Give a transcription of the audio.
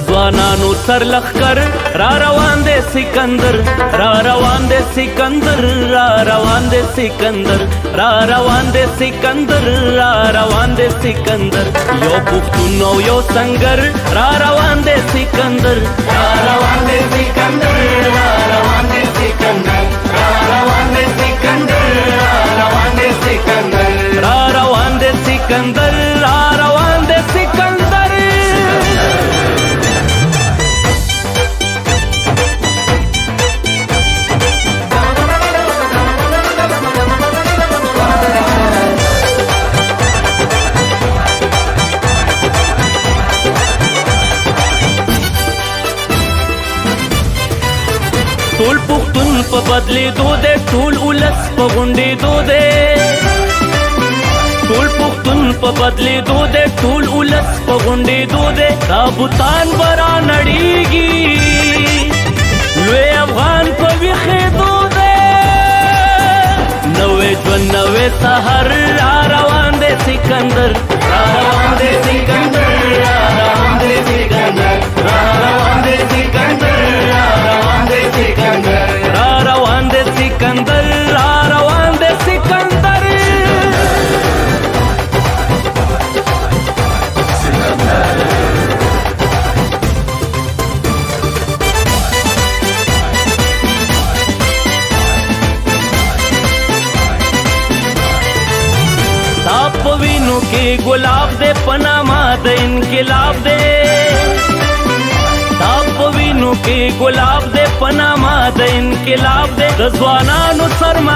ځوانانو سر لخر را روان دے سکندر، را روان دے سکندر، را روان دے سکندر، را روان دے سکندر، را روان دے سکندر. یو پښتون او یو سنگر را روان دے سکندر، را روان دے سکندر، را روان دے سکندر، را روان دے سکندر، را روان دے سکندر، را روان دے سکندر، را روان دے سکندر. ټول پښتون په بدلېدو دی، ټول ولس په غونډېدو دی. ټول پښتون په بدلېدو دی، ټول ولس په غونډېدو دی. دا بوتان به را نړېږي، لوی افغان په ویښېدو دی. نوی ژوند نوی سهر را روان دی سکندر، را روان دی سکندر، را روان دی سکندر، را روان دی سکندر، را روان دی سکندر، را روان دی سکندر، را روان دی سکندر. تا په وینو کې ګلاب دے، پنامه د انقلاب دے. تا په وینو کې ګلاب دے، پنامه د انقلاب دے. د ځوانانو سرمایه